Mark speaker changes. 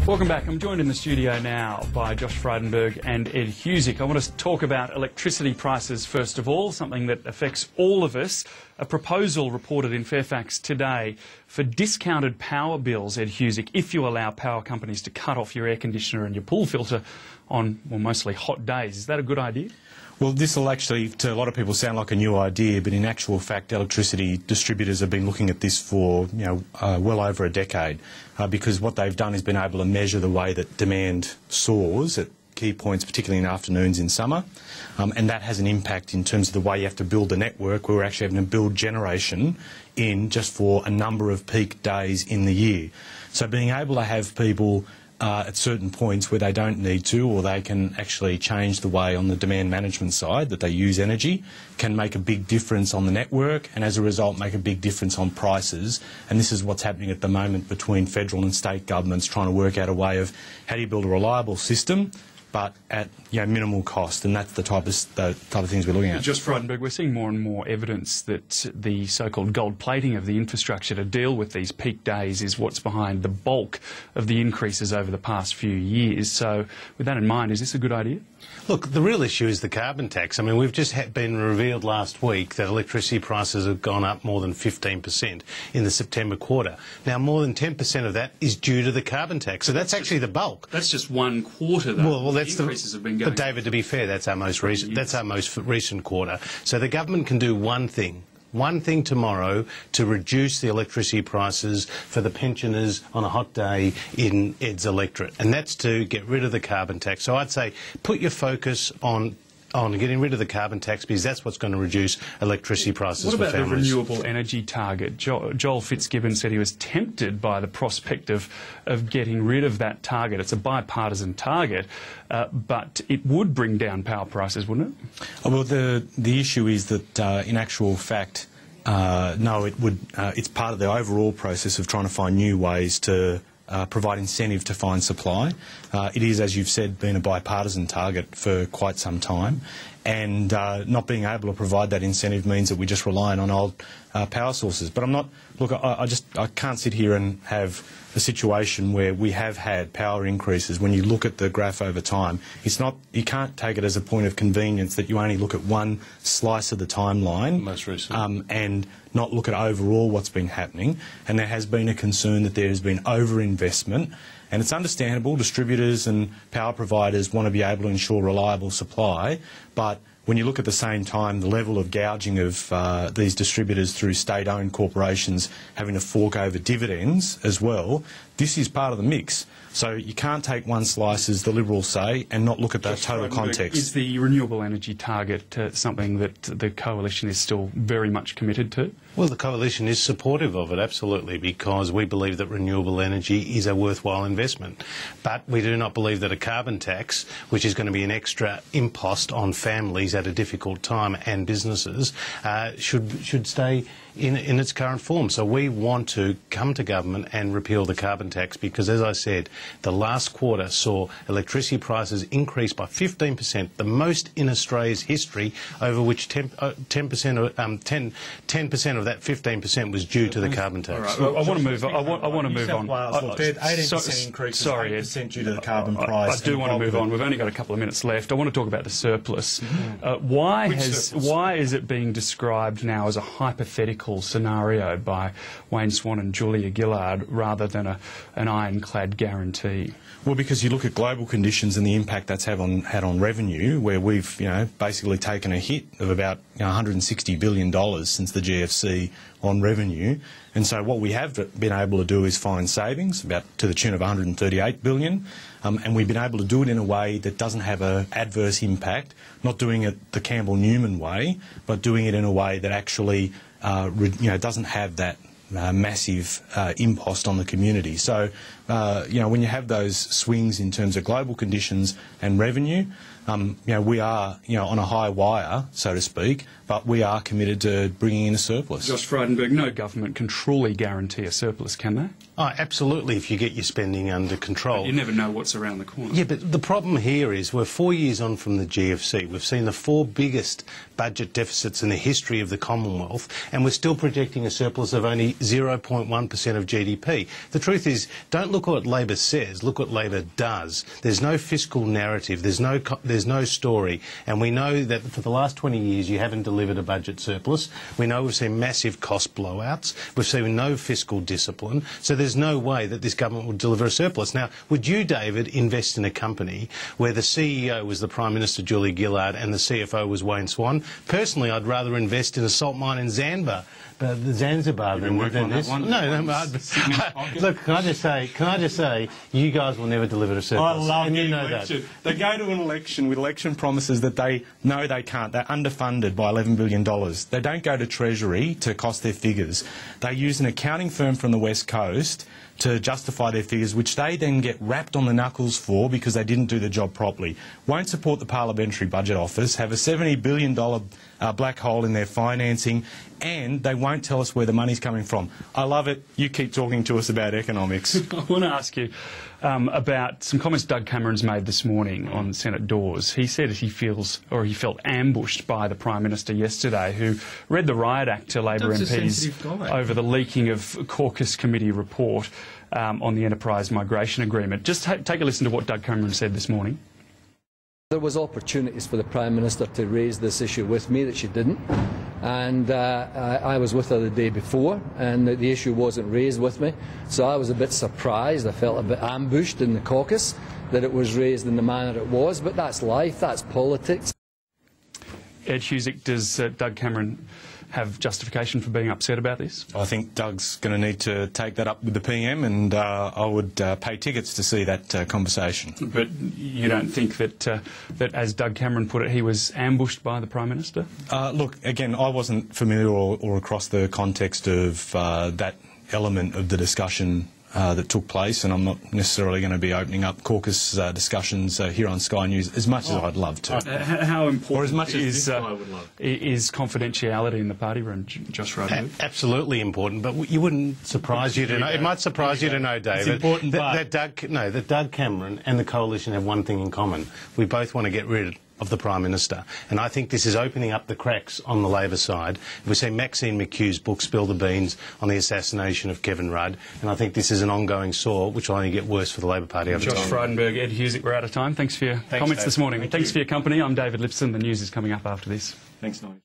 Speaker 1: Welcome back. I'm joined in the studio now by Josh Frydenberg and Ed Husick. I want to talk about electricity prices first of all, something that affects all of us. A proposal reported in Fairfax today for discounted power bills, Ed Husick, if you allow power companies to cut off your air conditioner and your pool filter on, well, mostly hot days. Is that a good idea?
Speaker 2: Well, this will actually, to a lot of people, sound like a new idea, but in actual fact, electricity distributors have been looking at this for, well over a decade, because what they've done is been able to measure the way that demand soars at key points, particularly in afternoons in summer, and that has an impact in terms of the way you have to build the network, where we're actually having to build generation in just for a number of peak days in the year. So being able to have people at certain points where they don't need to, or they can actually change the way on the demand management side that they use energy, can make a big difference on the network, and as a result make a big difference on prices. And this is what's happening at the moment between federal and state governments, trying to work out a way of how do you build a reliable system but at minimal cost, and that's the type of things we're looking at.
Speaker 1: Just Frydenberg, we're seeing more and more evidence that the so-called gold plating of the infrastructure to deal with these peak days is what's behind the bulk of the increases over the past few years. So with that in mind, is this a good idea?
Speaker 3: Look, the real issue is the carbon tax. I mean, we've just been revealed last week that electricity prices have gone up more than 15% in the September quarter. Now, more than 10% of that is due to the carbon tax. So that's actually the bulk.
Speaker 1: That's just one quarter, though.
Speaker 3: Well, that's
Speaker 1: the increases have been going.
Speaker 3: But David, to be fair, that's our most recent. That's our most recent quarter. So the government can do one thing tomorrow to reduce the electricity prices for the pensioners on a hot day in Ed's electorate, and that's to get rid of the carbon tax. So I'd say put your focus on getting rid of the carbon tax, because that's what's going to reduce electricity prices for families.
Speaker 1: What about the renewable energy target? Joel Fitzgibbon said he was tempted by the prospect of getting rid of that target. It's a bipartisan target, but it would bring down power prices, wouldn't it?
Speaker 2: Well, the issue is that in actual fact, no, it would. It's part of the overall process of trying to find new ways to provide incentive to find supply. It is, as you've said, been a bipartisan target for quite some time, and not being able to provide that incentive means that we're just relying on old power sources. But I'm not. Look, I can't sit here and have a situation where we have had power increases. When you look at the graph over time, it's not. You can't take it as a point of convenience that you only look at one slice of the timeline,
Speaker 3: most recent,
Speaker 2: and not look at overall what's been happening. And there has been a concern that there has been overinvestment. And it's understandable, distributors and power providers want to be able to ensure reliable supply, but when you look at the same time the level of gouging of these distributors through state-owned corporations having to fork over dividends as well, this is part of the mix. So you can't take one slice, as the Liberals say, and not look at the total context.
Speaker 1: Is the renewable energy target something that the Coalition is still very much committed to?
Speaker 3: Well, the Coalition is supportive of it, absolutely, because we believe that renewable energy is a worthwhile investment. But we do not believe that a carbon tax, which is going to be an extra impost on families at a difficult time and businesses, should stay in its current form. So we want to come to government and repeal the carbon tax, because, as I said, the last quarter saw electricity prices increase by 15%, the most in Australia's history, over which 10% of that 15% was due to the carbon tax.
Speaker 1: Right, well, I want to move on. I want to move on.
Speaker 2: They had 18% increase, sorry, 8% due to the carbon price.
Speaker 1: I do want to move on. We've only got a couple of minutes left. I want to talk about the surplus. Why is it being described now as a hypothetical scenario by Wayne Swan and Julia Gillard rather than an ironclad guarantee?
Speaker 2: Well, because you look at global conditions and the impact that's had on revenue, where we've basically taken a hit of about $160 billion since the GFC on revenue, and so what we have been able to do is find savings about to the tune of $138 billion, and we've been able to do it in a way that doesn't have an adverse impact, not doing it the Campbell-Newman way, but doing it in a way that actually doesn't have that massive impost on the community. So, when you have those swings in terms of global conditions and revenue, we are, on a high wire, so to speak, but we are committed to bringing in a surplus.
Speaker 1: Josh Frydenberg, no government can truly guarantee a surplus, can they?
Speaker 3: Oh, absolutely, if you get your spending under control.
Speaker 1: But you never know what's around the corner.
Speaker 3: Yeah, but the problem here is we're 4 years on from the GFC. We've seen the 4 biggest budget deficits in the history of the Commonwealth, and we're still projecting a surplus of only 0.1% of GDP. The truth is, don't look at what Labor says, look what Labor does. There's no fiscal narrative, there's no story, and we know that for the last 20 years you haven't delivered a budget surplus. We know we've seen massive cost blowouts, we've seen no fiscal discipline, so there's no way that this government would deliver a surplus. Now, would you, David, invest in a company where the CEO was the Prime Minister, Julia Gillard, and the CFO was Wayne Swan? Personally, I'd rather invest in a salt mine in Zanzibar than this. Look, can I just say, you guys will never deliver a surplus.
Speaker 2: I love
Speaker 3: and you know
Speaker 2: election.
Speaker 3: that.
Speaker 2: They go to an election with election promises that they know they can't. They're underfunded by $11 billion. They don't go to Treasury to cost their figures. They use an accounting firm from the West Coast to justify their figures, which they then get rapped on the knuckles for because they didn't do the job properly. Won't support the Parliamentary Budget Office, have a $70 billion black hole in their financing, and they won't tell us where the money's coming from. I love it. You keep talking to us about economics.
Speaker 1: I want to ask you about some comments Doug Cameron's made this morning on Senate doors. He said he felt ambushed by the Prime Minister yesterday, who read the Riot Act to Labor MPs over the leaking of caucus committee report on the Enterprise Migration Agreement. Just take a listen to what Doug Cameron said this morning.
Speaker 4: There was opportunities for the Prime Minister to raise this issue with me that she didn't, and I was with her the day before and the issue wasn't raised with me, so I was a bit surprised. I felt a bit ambushed in the caucus that it was raised in the manner it was, but that's life, that's politics.
Speaker 1: Ed Husick, does Doug Cameron have justification for being upset about this?
Speaker 2: I think Doug's going to need to take that up with the PM, and I would pay tickets to see that conversation.
Speaker 1: But you don't think that, as Doug Cameron put it, he was ambushed by the Prime Minister?
Speaker 2: Look, again, I wasn't familiar or across the context of that element of the discussion that took place, and I'm not necessarily going to be opening up caucus discussions here on Sky News as much as I'd love to.
Speaker 1: How important
Speaker 2: or as much
Speaker 1: is confidentiality in the party room, Josh Frydenberg?
Speaker 3: Absolutely important, but you wouldn't surprise you to know. It might surprise you to know, David,
Speaker 2: it's important,
Speaker 3: that Doug Cameron and the coalition have one thing in common: we both want to get rid of the Prime Minister. And I think this is opening up the cracks on the Labor side. We see Maxine McHugh's book, Spill the Beans, on the assassination of Kevin Rudd, and I think this is an ongoing sore which will only get worse for the Labor Party over time.
Speaker 1: Josh Frydenberg, Ed Husick, we're out of time. Thanks for your comments this morning. Thanks for your company. I'm David Lipson. The news is coming up after this.
Speaker 2: Thanks, Nigel.